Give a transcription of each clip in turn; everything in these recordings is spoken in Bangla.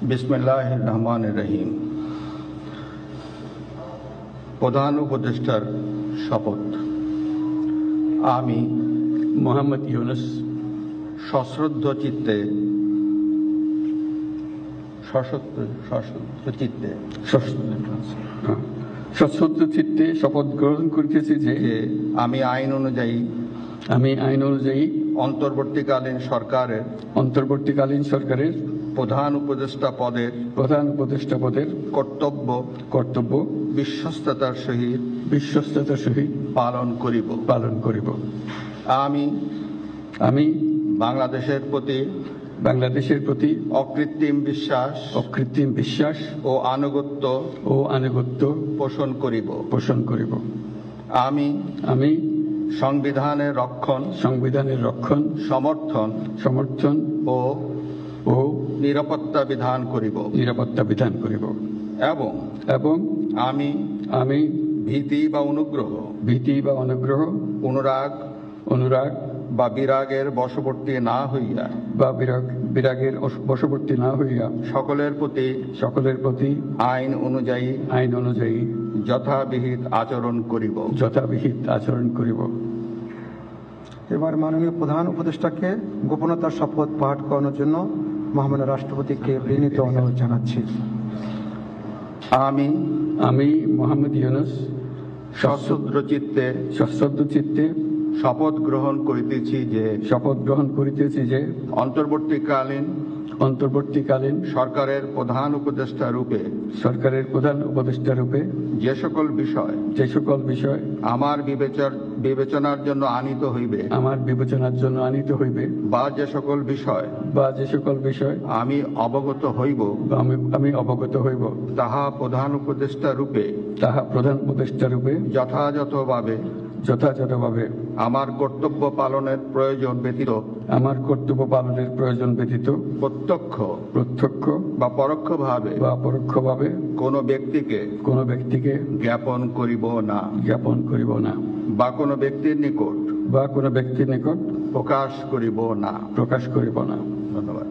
বিসমিল্লাহির রহমানির রহিম। প্রধান উপদেষ্টার শপথ। আমি মোহাম্মদ ইউনুস সশ্রদ্ধ চিত্তে শপথ গ্রহণ করিতেছি যে আমি আইন অনুযায়ী অন্তর্বর্তীকালীন সরকারের প্রধান উপদেষ্টা পদের কর্তব্য বিশ্বস্ততার সহিত পালন করিব। আমি বাংলাদেশের প্রতি অকৃত্রিম বিশ্বাস ও আনুগত্য পোষণ করিব। আমি সংবিধানের রক্ষণ সমর্থন ও নিরাপত্তা বিধান করিব এবং আমি ভীতি বা অনুরাগ বা বিরাগের বশবর্তী না হইয়া সকলের প্রতি আইন অনুযায়ী যথাবিহিত আচরণ করিব। এবার মাননীয় প্রধান উপদেষ্টাকে গোপনতার শপথ পাঠ করানোর জন্য মহামান্য রাষ্ট্রপতিকে বিনীত অনুরোধ জানাচ্ছি। আমি মোহাম্মদ ইউনুস সশ্রদ্ধ চিত্তে শপথ গ্রহণ করিতেছি যে অন্তর্বর্তীকালীন সরকারের প্রধান উপদেষ্টা রূপে যে সকল বিষয় আমার বিবেচনার জন্য আনিত হইবে বা যে সকল বিষয় আমি অবগত হইব তাহা প্রধান উপদেষ্টা রূপে যথাযথভাবে আমার কর্তব্য পালনের প্রয়োজন ব্যতীত প্রত্যক্ষ বা পরোক্ষভাবে কোনো ব্যক্তিকে জ্ঞাপন করিব না বা কোনো ব্যক্তির নিকট প্রকাশ করিব না। ধন্যবাদ।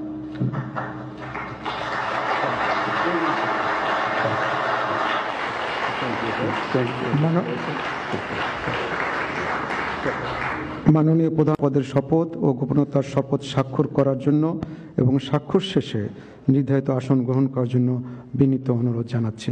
মাননীয় প্রধান পদের শপথ ও গোপনতার শপথ স্বাক্ষর করার জন্য এবং স্বাক্ষর শেষে নির্ধারিত আসন গ্রহণ করার জন্য বিনীত অনুরোধ জানাচ্ছি।